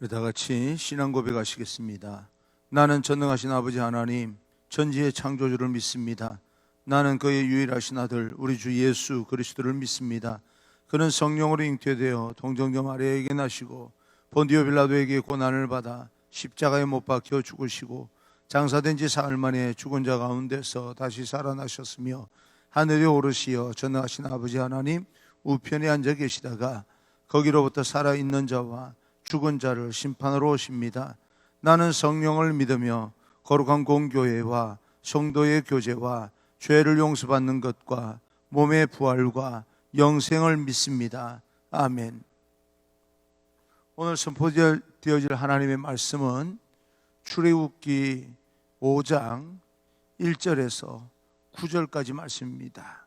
우리 다 같이 신앙 고백하시겠습니다. 나는 전능하신 아버지 하나님, 천지의 창조주를 믿습니다. 나는 그의 유일하신 아들 우리 주 예수 그리스도를 믿습니다. 그는 성령으로 잉태되어 동정녀 마리아에게 나시고 본디오 빌라도에게 고난을 받아 십자가에 못 박혀 죽으시고 장사된 지 사흘 만에 죽은 자 가운데서 다시 살아나셨으며 하늘에 오르시어 전능하신 아버지 하나님 우편에 앉아 계시다가 거기로부터 살아있는 자와 죽은 자를 심판하러 오십니다. 나는 성령을 믿으며 거룩한 공교회와 성도의 교제와 죄를 용서받는 것과 몸의 부활과 영생을 믿습니다. 아멘. 오늘 선포되어질 하나님의 말씀은 출애굽기 5장 1절에서 9절까지 말씀입니다.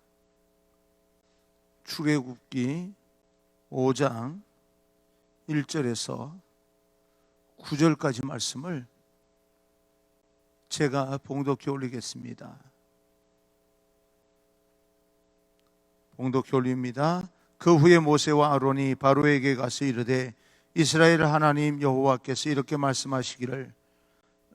출애굽기 5장 1절에서 9절까지 말씀을 제가 봉독해 올리겠습니다. 봉독해 올립니다. 그 후에 모세와 아론이 바로에게 가서 이르되 이스라엘 하나님 여호와께서 이렇게 말씀하시기를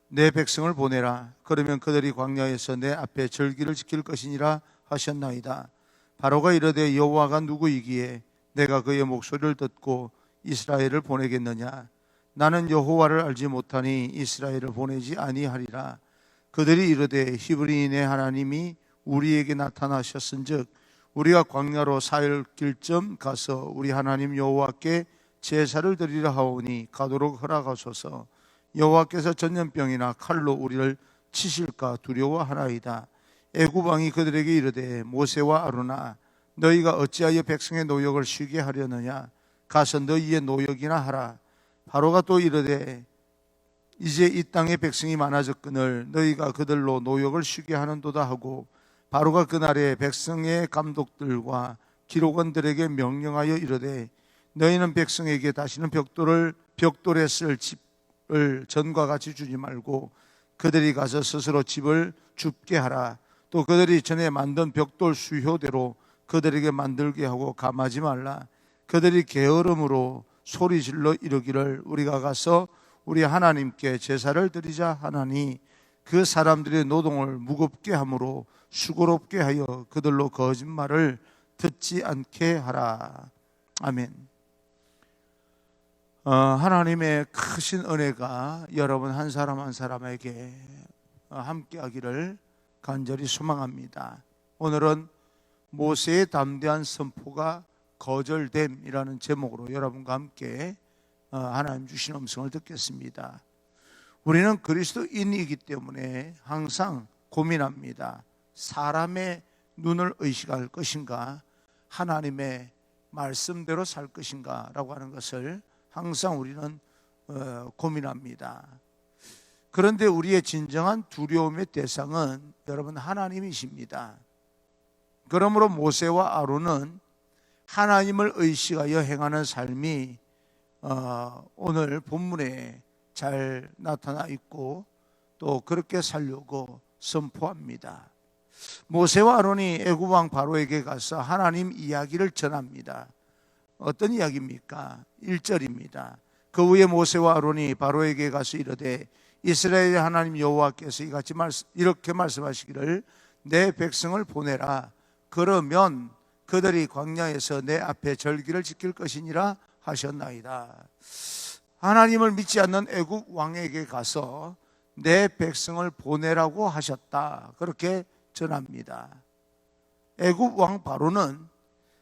내 백성을 보내라. 그러면 그들이 광야에서 내 앞에 절기를 지킬 것이니라 하셨나이다. 바로가 이르되 여호와가 누구이기에 내가 그의 목소리를 듣고 이스라엘을 보내겠느냐? 나는 여호와를 알지 못하니 이스라엘을 보내지 아니하리라. 그들이 이르되 히브리인의 하나님이 우리에게 나타나셨은즉 우리가 광야로 사흘길쯤 가서 우리 하나님 여호와께 제사를 드리려 하오니 가도록 허락하소서. 여호와께서 전염병이나 칼로 우리를 치실까 두려워하나이다. 애굽 왕이 그들에게 이르되 모세와 아론아 너희가 어찌하여 백성의 노역을 쉬게 하려느냐? 가서 너희의 노역이나 하라. 바로가 또 이르되 이제 이 땅에 백성이 많아졌거늘 너희가 그들로 노역을 쉬게 하는도다 하고 바로가 그날에 백성의 감독들과 기록원들에게 명령하여 이르되 너희는 백성에게 다시는 벽돌에 쓸 집을 전과 같이 주지 말고 그들이 가서 스스로 집을 줍게 하라. 또 그들이 전에 만든 벽돌 수효대로 그들에게 만들게 하고 감하지 말라. 그들이 게으름으로 소리질러 이르기를 우리가 가서 우리 하나님께 제사를 드리자 하나니 그 사람들의 노동을 무겁게 함으로 수고롭게 하여 그들로 거짓말을 듣지 않게 하라. 아멘. 하나님의 크신 은혜가 여러분 한 사람 한 사람에게 함께하기를 간절히 소망합니다. 오늘은 모세의 담대한 선포가 거절됨이라는 제목으로 여러분과 함께 하나님 주신 음성을 듣겠습니다. 우리는 그리스도인이기 때문에 항상 고민합니다. 사람의 눈을 의식할 것인가 하나님의 말씀대로 살 것인가 라고 하는 것을 항상 우리는 고민합니다. 그런데 우리의 진정한 두려움의 대상은 여러분 하나님이십니다. 그러므로 모세와 아론은 하나님을 의식하여 행하는 삶이 오늘 본문에 잘 나타나 있고 또 그렇게 살려고 선포합니다. 모세와 아론이 애굽 왕 바로에게 가서 하나님 이야기를 전합니다. 어떤 이야기입니까? 1절입니다. 그 후에 모세와 아론이 바로에게 가서 이르되 이스라엘의 하나님 여호와께서 이렇게 말씀하시기를 내 백성을 보내라. 그러면 그들이 광야에서 내 앞에 절기를 지킬 것이니라 하셨나이다. 하나님을 믿지 않는 애굽 왕에게 가서 내 백성을 보내라고 하셨다. 그렇게 전합니다. 애굽 왕 바로는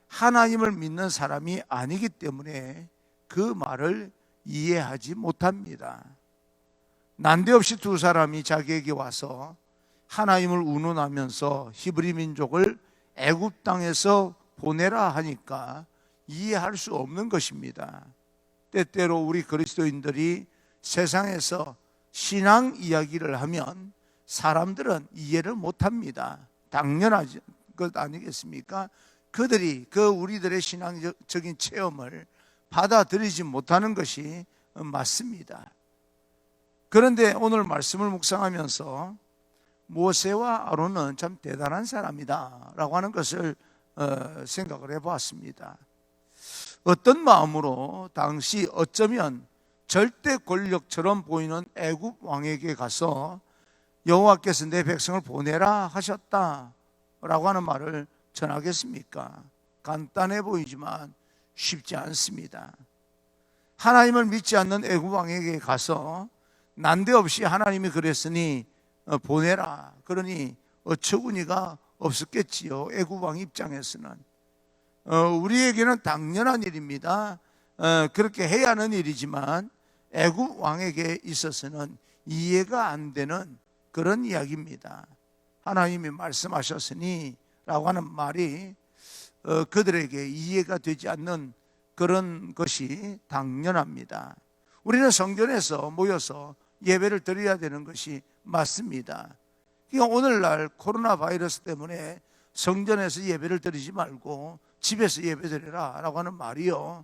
하나님을 믿는 사람이 아니기 때문에 그 말을 이해하지 못합니다. 난데없이 두 사람이 자기에게 와서 하나님을 운운하면서 히브리 민족을 애굽 땅에서 보내라 하니까 이해할 수 없는 것입니다. 때때로 우리 그리스도인들이 세상에서 신앙 이야기를 하면 사람들은 이해를 못합니다. 당연한 것 아니겠습니까? 그들이 우리들의 신앙적인 체험을 받아들이지 못하는 것이 맞습니다. 그런데 오늘 말씀을 묵상하면서 모세와 아론은 참 대단한 사람이다 라고 하는 것을 생각을 해보았습니다. 어떤 마음으로 당시 어쩌면 절대 권력처럼 보이는 애굽 왕에게 가서 여호와께서 내 백성을 보내라 하셨다라고 하는 말을 전하겠습니까? 간단해 보이지만 쉽지 않습니다. 하나님을 믿지 않는 애굽 왕에게 가서 난데없이 하나님이 그랬으니 보내라, 그러니 어처구니가 없었겠지요. 애굽 왕 입장에서는 우리에게는 당연한 일입니다. 그렇게 해야 하는 일이지만 애굽 왕에게 있어서는 이해가 안 되는 그런 이야기입니다. 하나님이 말씀하셨으니 라고 하는 말이 그들에게 이해가 되지 않는 그런 것이 당연합니다. 우리는 성전에서 모여서 예배를 드려야 되는 것이 맞습니다. 그러니까 오늘날 코로나 바이러스 때문에 성전에서 예배를 드리지 말고 집에서 예배 드리라 라고 하는 말이요,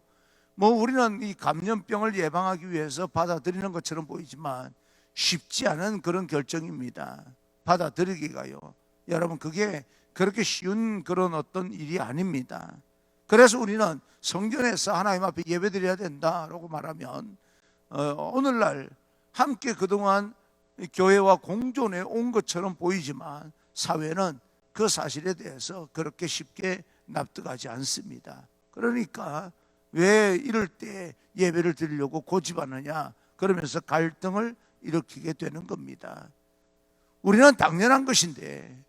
우리는 이 감염병을 예방하기 위해서 받아들이는 것처럼 보이지만 쉽지 않은 그런 결정입니다. 받아들이기가요, 여러분, 그게 그렇게 쉬운 그런 어떤 일이 아닙니다. 그래서 우리는 성전에서 하나님 앞에 예배드려야 된다라고 말하면 오늘날 함께 그동안 교회와 공존해 온 것처럼 보이지만 사회는 그 사실에 대해서 그렇게 쉽게 납득하지 않습니다. 그러니까 왜 이럴 때 예배를 드리려고 고집하느냐 그러면서 갈등을 일으키게 되는 겁니다. 우리는 당연한 것인데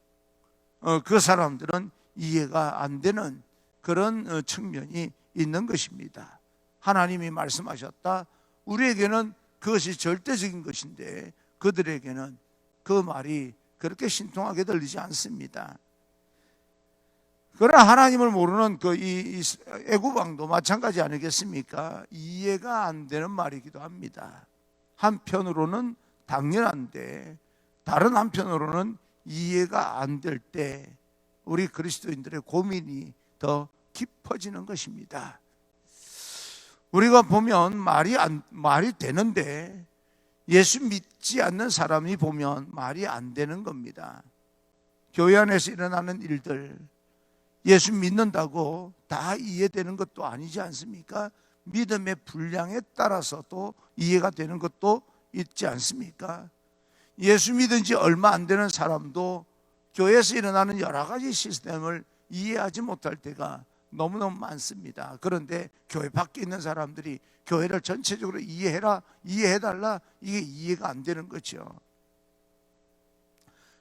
그 사람들은 이해가 안 되는 그런 측면이 있는 것입니다. 하나님이 말씀하셨다, 우리에게는 그것이 절대적인 것인데 그들에게는 그 말이 그렇게 신통하게 들리지 않습니다. 그러나 하나님을 모르는 이 애굽 왕도 마찬가지 아니겠습니까? 이해가 안 되는 말이기도 합니다. 한편으로는 당연한데 다른 한편으로는 이해가 안 될 때 우리 그리스도인들의 고민이 더 깊어지는 것입니다. 우리가 보면 말이 되는데 예수 믿지 않는 사람이 보면 말이 안 되는 겁니다. 교회 안에서 일어나는 일들 예수 믿는다고 다 이해되는 것도 아니지 않습니까? 믿음의 분량에 따라서 또 이해가 되는 것도 있지 않습니까? 예수 믿은 지 얼마 안 되는 사람도 교회에서 일어나는 여러 가지 시스템을 이해하지 못할 때가 너무너무 많습니다. 그런데 교회 밖에 있는 사람들이 교회를 전체적으로 이해해달라, 이게 이해가 안 되는 거죠.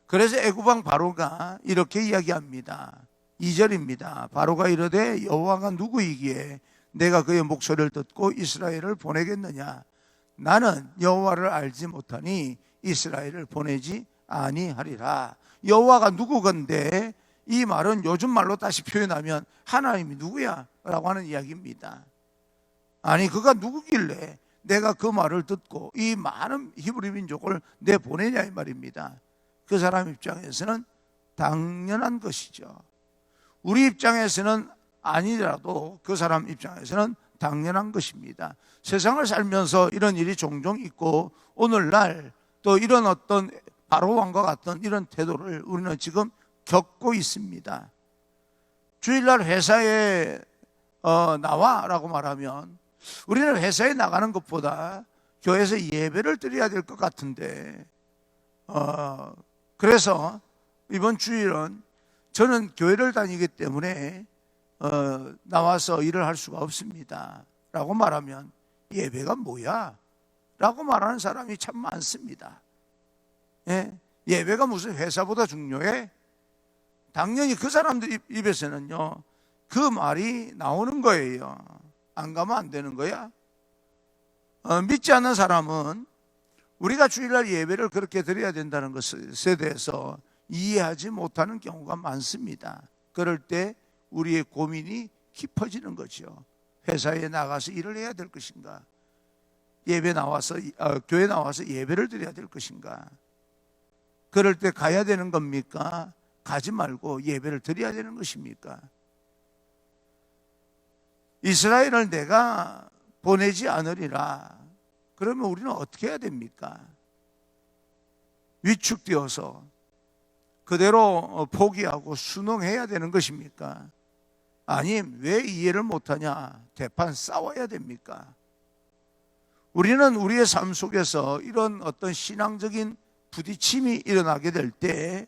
그래서 애굽 왕 바로가 이렇게 이야기합니다. 2절입니다. 바로가 이르되 여호와가 누구이기에 내가 그의 목소리를 듣고 이스라엘을 보내겠느냐? 나는 여호와를 알지 못하니 이스라엘을 보내지 아니하리라. 여호와가 누구건데, 이 말은 요즘 말로 다시 표현하면 하나님이 누구야? 라고 하는 이야기입니다. 아니 그가 누구길래 내가 그 말을 듣고 이 많은 히브리 민족을 내보내냐 이 말입니다. 그 사람 입장에서는 당연한 것이죠. 우리 입장에서는 아니더라도 그 사람 입장에서는 당연한 것입니다. 세상을 살면서 이런 일이 종종 있고 오늘날 또 이런 어떤 바로 왕과 같은 이런 태도를 우리는 지금 겪고 있습니다. 주일날 회사에 나와라고 말하면 우리는 회사에 나가는 것보다 교회에서 예배를 드려야 될 것 같은데 그래서 이번 주일은 저는 교회를 다니기 때문에 나와서 일을 할 수가 없습니다 라고 말하면 예배가 뭐야? 라고 말하는 사람이 참 많습니다. 예배가 무슨 회사보다 중요해? 당연히 그 사람들 입에서는요 그 말이 나오는 거예요. 안 가면 안 되는 거야? 믿지 않는 사람은 우리가 주일날 예배를 그렇게 드려야 된다는 것에 대해서 이해하지 못하는 경우가 많습니다. 그럴 때 우리의 고민이 깊어지는 거죠. 회사에 나가서 일을 해야 될 것인가? 교회 나와서 예배를 드려야 될 것인가? 그럴 때 가야 되는 겁니까? 가지 말고 예배를 드려야 되는 것입니까? 이스라엘을 내가 보내지 않으리라. 그러면 우리는 어떻게 해야 됩니까? 위축되어서 그대로 포기하고 순응해야 되는 것입니까? 아님 왜 이해를 못하냐? 대판 싸워야 됩니까? 우리는 우리의 삶 속에서 이런 어떤 신앙적인 부딪힘이 일어나게 될 때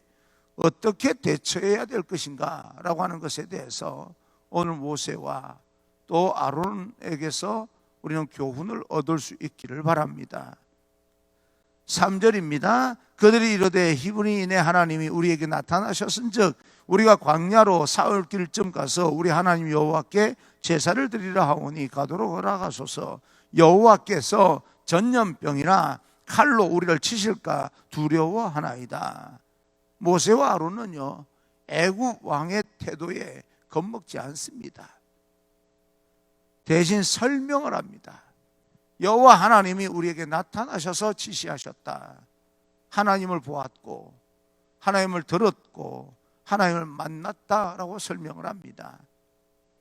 어떻게 대처해야 될 것인가 라고 하는 것에 대해서 오늘 모세와 또 아론에게서 우리는 교훈을 얻을 수 있기를 바랍니다. 3절입니다. 그들이 이르되 히브리인의 하나님이 우리에게 나타나셨은즉 우리가 광야로 사흘 길쯤 가서 우리 하나님 여호와께 제사를 드리라 하오니 가도록 허락하소서. 여호와께서 전염병이나 칼로 우리를 치실까 두려워하나이다. 모세와 아론은요, 애굽 왕의 태도에 겁먹지 않습니다. 대신 설명을 합니다. 여호와 하나님이 우리에게 나타나셔서 지시하셨다. 하나님을 보았고 하나님을 들었고 하나님을 만났다라고 설명을 합니다.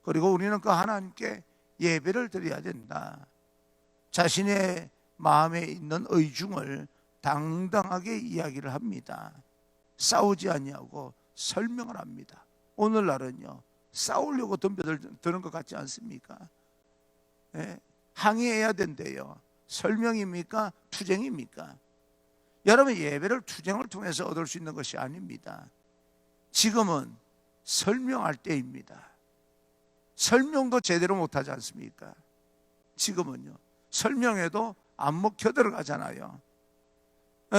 그리고 우리는 그 하나님께 예배를 드려야 된다. 자신의 마음에 있는 의중을 당당하게 이야기를 합니다. 싸우지 아니하고 설명을 합니다. 오늘날은요, 싸우려고 덤벼드는 것 같지 않습니까? 예? 항의해야 된대요. 설명입니까? 투쟁입니까? 여러분, 예배를 투쟁을 통해서 얻을 수 있는 것이 아닙니다. 지금은 설명할 때입니다. 설명도 제대로 못하지 않습니까? 지금은요, 설명해도 안 먹혀 들어가잖아요.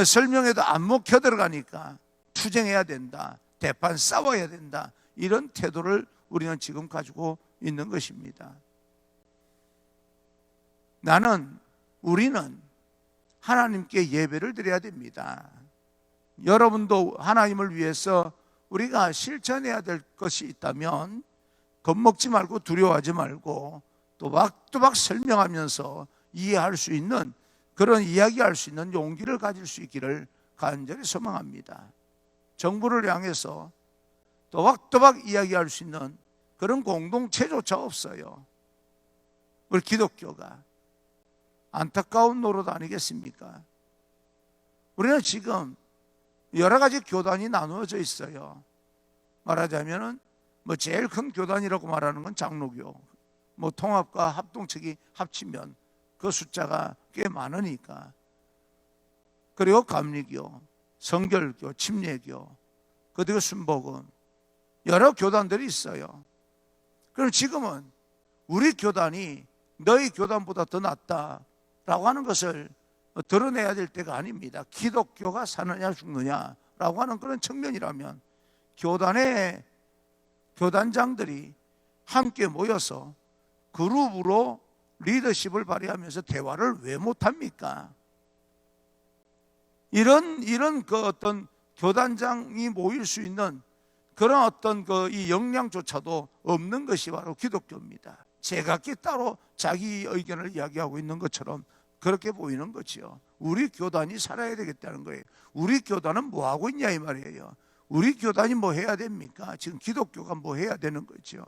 설명해도 안 먹혀 들어가니까 투쟁해야 된다, 대판 싸워야 된다, 이런 태도를 우리는 지금 가지고 있는 것입니다. 우리는 하나님께 예배를 드려야 됩니다. 여러분도 하나님을 위해서 우리가 실천해야 될 것이 있다면 겁먹지 말고 두려워하지 말고 또박또박 설명하면서 이해할 수 있는, 그런 이야기할 수 있는 용기를 가질 수 있기를 간절히 소망합니다. 정부를 향해서 또박또박 이야기할 수 있는 그런 공동체조차 없어요. 우리 기독교가. 안타까운 노릇 아니겠습니까? 우리는 지금 여러 가지 교단이 나누어져 있어요. 말하자면은 제일 큰 교단이라고 말하는 건 장로교, 통합과 합동측이 합치면 그 숫자가 꽤 많으니까. 그리고 감리교, 성결교, 침례교, 그리고 순복음, 여러 교단들이 있어요. 그럼 지금은 우리 교단이 너희 교단보다 더 낫다라고 하는 것을 드러내야 될 때가 아닙니다. 기독교가 사느냐 죽느냐라고 하는 그런 측면이라면 교단의 교단장들이 함께 모여서 그룹으로 리더십을 발휘하면서 대화를 왜 못합니까? 이런 그 어떤 교단장이 모일 수 있는 그런 어떤 이 역량조차도 없는 것이 바로 기독교입니다. 제각기 따로 자기 의견을 이야기하고 있는 것처럼 그렇게 보이는 거지요. 우리 교단이 살아야 되겠다는 거예요. 우리 교단은 뭐 하고 있냐 이 말이에요. 우리 교단이 뭐 해야 됩니까? 지금 기독교가 뭐 해야 되는 거죠.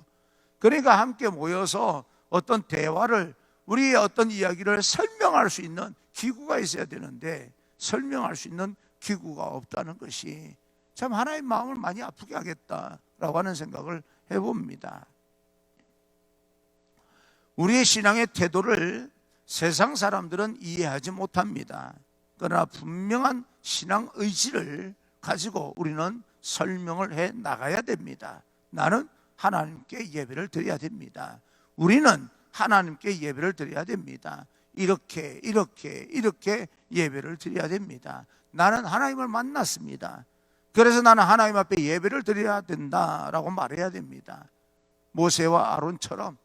그러니까 함께 모여서 어떤 대화를, 우리의 어떤 이야기를 설명할 수 있는 기구가 있어야 되는데 설명할 수 있는 기구가 없다는 것이 참 하나님 마음을 많이 아프게 하겠다라고 하는 생각을 해봅니다. 우리의 신앙의 태도를 세상 사람들은 이해하지 못합니다. 그러나 분명한 신앙 의지를 가지고 우리는 설명을 해 나가야 됩니다. 나는 하나님께 예배를 드려야 됩니다. 우리는 하나님께 예배를 드려야 됩니다. 이렇게 예배를 드려야 됩니다. 나는 하나님을 만났습니다. 그래서 나는 하나님 앞에 예배를 드려야 된다라고 말해야 됩니다. 모세와 아론처럼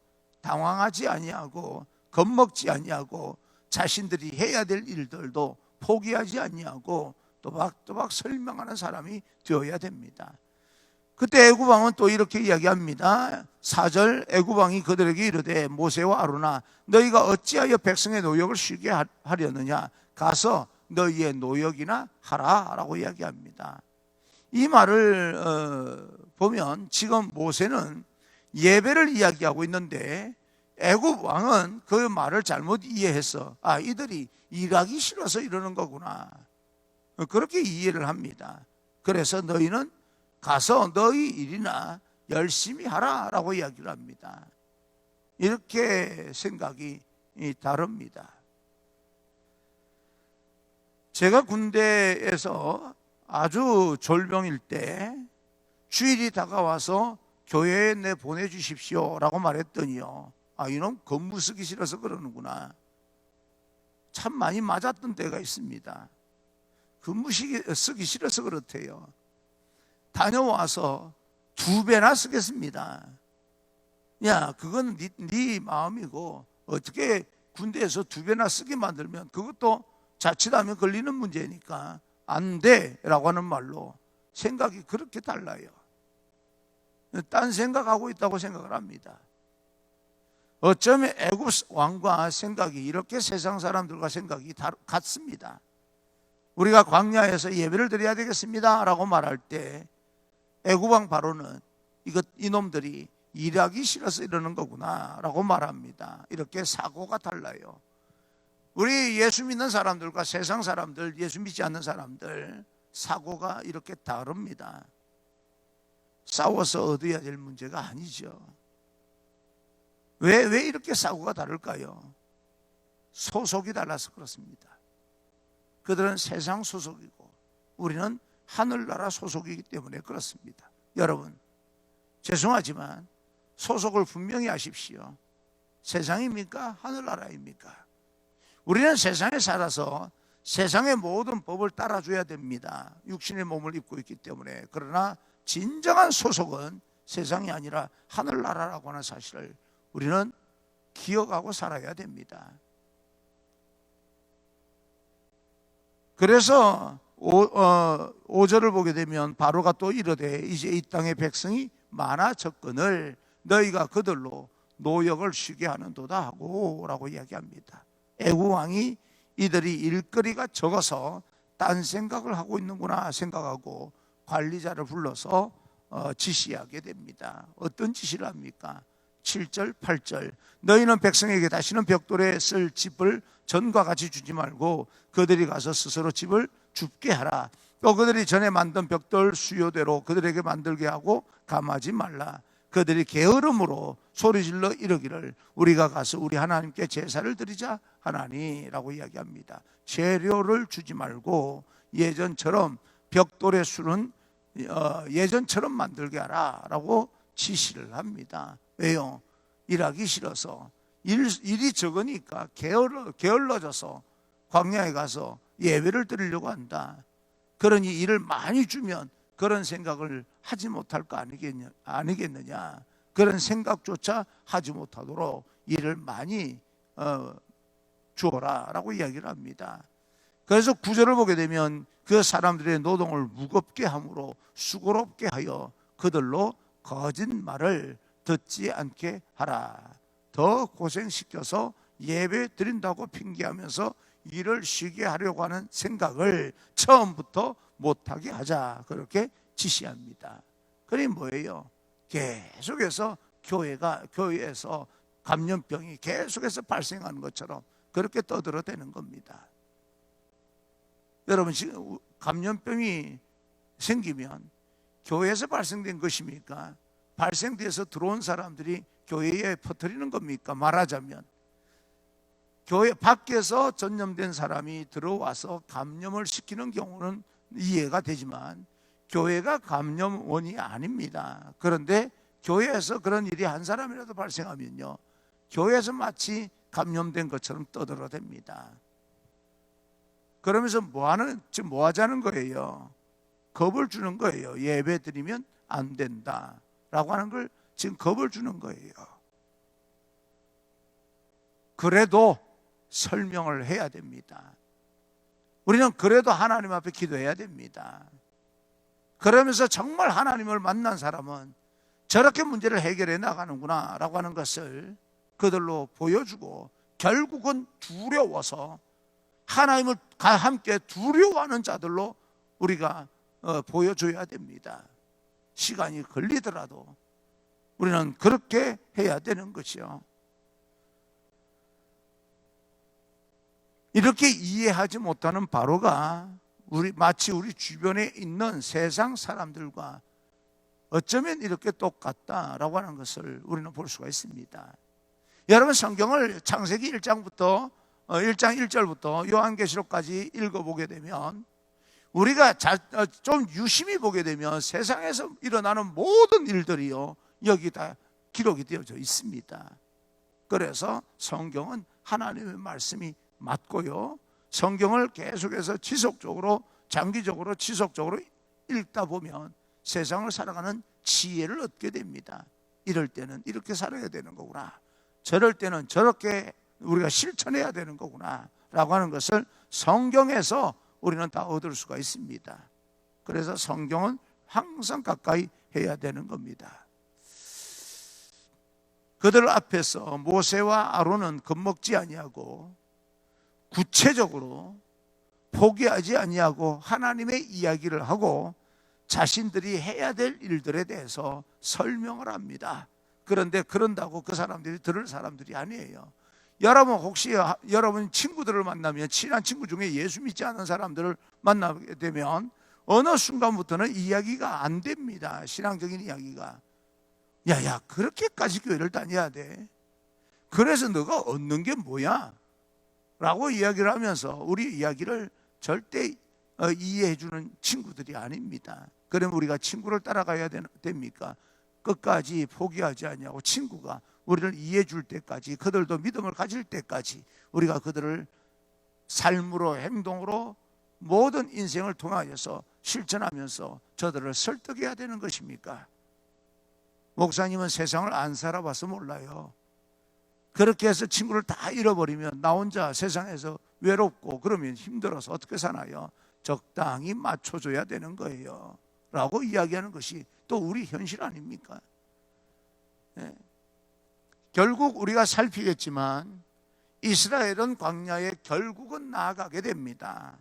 당황하지 아니하고 겁먹지 아니하고 자신들이 해야 될 일들도 포기하지 아니하고 또박또박 설명하는 사람이 되어야 됩니다. 그때 애굽왕은 또 이렇게 이야기합니다. 4절, 애굽왕이 그들에게 이르되 모세와 아론아 너희가 어찌하여 백성의 노역을 쉬게 하려느냐, 가서 너희의 노역이나 하라 라고 이야기합니다. 이 말을 보면 지금 모세는 예배를 이야기하고 있는데 애굽 왕은 그 말을 잘못 이해해서 이들이 일하기 싫어서 이러는 거구나, 그렇게 이해를 합니다. 그래서 너희는 가서 너희 일이나 열심히 하라 라고 이야기를 합니다. 이렇게 생각이 다릅니다. 제가 군대에서 아주 졸병일 때 주일이 다가와서 교회에 내 보내주십시오 라고 말했더니요, 아, 이놈 건무 쓰기 싫어서 그러는구나. 참 많이 맞았던 때가 있습니다. 건무 쓰기 싫어서 그렇대요. 다녀와서 2배나 쓰겠습니다. 야, 그건 네 마음이고, 어떻게 군대에서 2배나 쓰게 만들면 그것도 자칫하면 걸리는 문제니까 안 돼 라고 하는 말로 생각이 그렇게 달라요. 딴 생각하고 있다고 생각을 합니다. 어쩌면 애굽 왕과 생각이 이렇게 세상 사람들과 생각이 같습니다. 우리가 광야에서 예배를 드려야 되겠습니다 라고 말할 때 애굽 왕 바로는 이놈들이 일하기 싫어서 이러는 거구나 라고 말합니다. 이렇게 사고가 달라요. 우리 예수 믿는 사람들과 세상 사람들, 예수 믿지 않는 사람들 사고가 이렇게 다릅니다. 싸워서 얻어야 될 문제가 아니죠. 왜 이렇게 사고가 다를까요? 소속이 달라서 그렇습니다. 그들은 세상 소속이고 우리는 하늘나라 소속이기 때문에 그렇습니다. 여러분, 죄송하지만 소속을 분명히 하십시오. 세상입니까? 하늘나라입니까? 우리는 세상에 살아서 세상의 모든 법을 따라줘야 됩니다. 육신의 몸을 입고 있기 때문에. 그러나 진정한 소속은 세상이 아니라 하늘나라라고 하는 사실을 우리는 기억하고 살아야 됩니다. 그래서 5절을 보게 되면 바로가 또 이르되 이제 이 땅의 백성이 많아졌거늘 너희가 그들로 노역을 쉬게 하는도다 하고 라고 이야기합니다. 애굽 왕이 이들이 일거리가 적어서 딴 생각을 하고 있는구나 생각하고 관리자를 불러서 지시하게 됩니다. 어떤 지시를 합니까? 7절, 8절 너희는 백성에게 다시는 벽돌에 쓸 집을 전과 같이 주지 말고 그들이 가서 스스로 집을 줍게 하라. 또 그들이 전에 만든 벽돌 수요대로 그들에게 만들게 하고 감하지 말라. 그들이 게으름으로 소리질러 이르기를 우리가 가서 우리 하나님께 제사를 드리자 하나니라고 이야기합니다. 재료를 주지 말고 예전처럼 벽돌의 수는 예전처럼 만들게 하라 라고 지시를 합니다. 왜요? 일하기 싫어서 일이 적으니까 게을러져서 광야에 가서 예배를 드리려고 한다. 그러니 일을 많이 주면 그런 생각을 하지 못할 거 아니겠느냐. 그런 생각조차 하지 못하도록 일을 많이 주어라 라고 이야기를 합니다. 그래서 9절을 보게 되면 그 사람들의 노동을 무겁게 함으로 수고롭게 하여 그들로 거짓말을 듣지 않게 하라. 더 고생시켜서 예배 드린다고 핑계하면서 일을 쉬게 하려고 하는 생각을 처음부터 못하게 하자. 그렇게 지시합니다. 그게 뭐예요? 계속해서 교회에서 감염병이 계속해서 발생하는 것처럼 그렇게 떠들어대는 겁니다. 여러분, 지금 감염병이 생기면 교회에서 발생된 것입니까? 발생돼서 들어온 사람들이 교회에 퍼뜨리는 겁니까? 말하자면 교회 밖에서 전염된 사람이 들어와서 감염을 시키는 경우는 이해가 되지만 교회가 감염원이 아닙니다. 그런데 교회에서 그런 일이 한 사람이라도 발생하면요, 교회에서 마치 감염된 것처럼 떠들어댑니다. 그러면서 지금 뭐 하자는 거예요? 겁을 주는 거예요. 예배 드리면 안 된다 라고 하는 걸 지금 겁을 주는 거예요. 그래도 설명을 해야 됩니다. 우리는 그래도 하나님 앞에 기도해야 됩니다. 그러면서 정말 하나님을 만난 사람은 저렇게 문제를 해결해 나가는구나 라고 하는 것을 그들로 보여주고, 결국은 두려워서 하나님을 함께 두려워하는 자들로 우리가 보여줘야 됩니다. 시간이 걸리더라도 우리는 그렇게 해야 되는 것이요. 이렇게 이해하지 못하는 바로가 마치 우리 주변에 있는 세상 사람들과 어쩌면 이렇게 똑같다라고 하는 것을 우리는 볼 수가 있습니다. 여러분, 성경을 창세기 1장부터 1장 1절부터 요한계시록까지 읽어보게 되면 우리가 좀 유심히 보게 되면 세상에서 일어나는 모든 일들이요 여기 다 기록이 되어져 있습니다. 그래서 성경은 하나님의 말씀이 맞고요, 성경을 계속해서 장기적으로 지속적으로 읽다 보면 세상을 살아가는 지혜를 얻게 됩니다. 이럴 때는 이렇게 살아야 되는 거구나, 저럴 때는 저렇게 우리가 실천해야 되는 거구나 라고 하는 것을 성경에서 우리는 다 얻을 수가 있습니다. 그래서 성경은 항상 가까이 해야 되는 겁니다. 그들 앞에서 모세와 아론은 겁먹지 아니하고 구체적으로 포기하지 아니하고 하나님의 이야기를 하고 자신들이 해야 될 일들에 대해서 설명을 합니다. 그런데 그런다고 그 사람들이 들을 사람들이 아니에요. 여러분 혹시 여러분 친구들을 만나면, 친한 친구 중에 예수 믿지 않은 사람들을 만나게 되면 어느 순간부터는 이야기가 안 됩니다. 신앙적인 이야기가. 야 그렇게까지 교회를 다녀야 돼? 그래서 너가 얻는 게 뭐야? 라고 이야기를 하면서 우리 이야기를 절대 이해해 주는 친구들이 아닙니다. 그러면 우리가 친구를 따라가야 됩니까? 끝까지 포기하지 아니하고 친구가 우리를 이해해 줄 때까지, 그들도 믿음을 가질 때까지 우리가 그들을 삶으로, 행동으로, 모든 인생을 통하여서 실천하면서 저들을 설득해야 되는 것입니까? 목사님은 세상을 안 살아봐서 몰라요. 그렇게 해서 친구를 다 잃어버리면 나 혼자 세상에서 외롭고 그러면 힘들어서 어떻게 사나요? 적당히 맞춰줘야 되는 거예요 라고 이야기하는 것이 또 우리 현실 아닙니까? 네. 결국 우리가 살피겠지만 이스라엘은 광야에 결국은 나아가게 됩니다.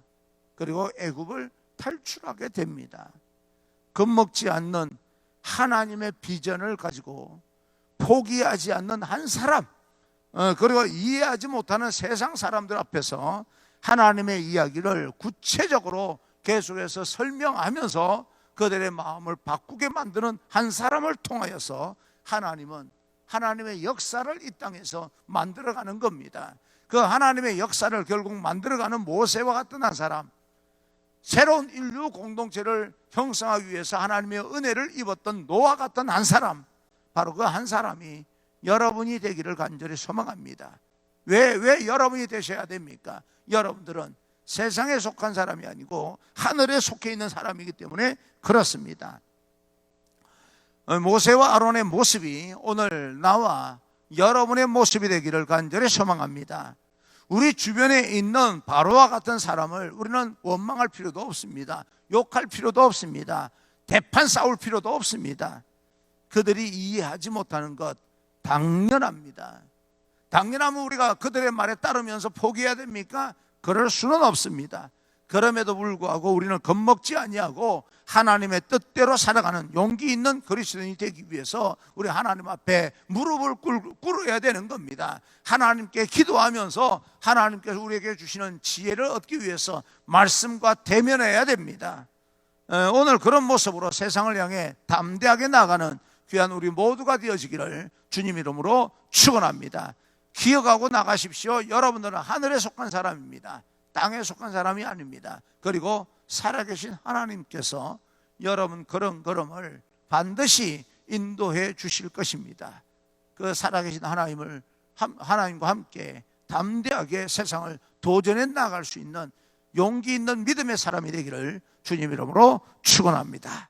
그리고 애굽을 탈출하게 됩니다. 겁먹지 않는 하나님의 비전을 가지고 포기하지 않는 한 사람, 그리고 이해하지 못하는 세상 사람들 앞에서 하나님의 이야기를 구체적으로 계속해서 설명하면서 그들의 마음을 바꾸게 만드는 한 사람을 통하여서 하나님은 하나님의 역사를 이 땅에서 만들어가는 겁니다. 그 하나님의 역사를 결국 만들어가는 모세와 같은 한 사람, 새로운 인류 공동체를 형성하기 위해서 하나님의 은혜를 입었던 노아 같은 한 사람, 바로 그 한 사람이 여러분이 되기를 간절히 소망합니다. 왜 여러분이 되셔야 됩니까? 여러분들은 세상에 속한 사람이 아니고 하늘에 속해 있는 사람이기 때문에 그렇습니다. 모세와 아론의 모습이 오늘 나와 여러분의 모습이 되기를 간절히 소망합니다. 우리 주변에 있는 바로와 같은 사람을 우리는 원망할 필요도 없습니다. 욕할 필요도 없습니다. 대판 싸울 필요도 없습니다. 그들이 이해하지 못하는 것 당연합니다. 당연하면 우리가 그들의 말에 따르면서 포기해야 됩니까? 그럴 수는 없습니다. 그럼에도 불구하고 우리는 겁먹지 아니하고 하나님의 뜻대로 살아가는 용기 있는 그리스도인이 되기 위해서 우리 하나님 앞에 무릎을 꿇어야 되는 겁니다. 하나님께 기도하면서 하나님께서 우리에게 주시는 지혜를 얻기 위해서 말씀과 대면해야 됩니다. 오늘 그런 모습으로 세상을 향해 담대하게 나가는 귀한 우리 모두가 되어지기를 주님 이름으로 축원합니다. 기억하고 나가십시오. 여러분들은 하늘에 속한 사람입니다. 땅에 속한 사람이 아닙니다. 그리고 살아계신 하나님께서 여러분 걸음걸음을 반드시 인도해 주실 것입니다. 그 살아계신 하나님과 함께 담대하게 세상을 도전해 나갈 수 있는 용기 있는 믿음의 사람이 되기를 주님 이름으로 축원합니다.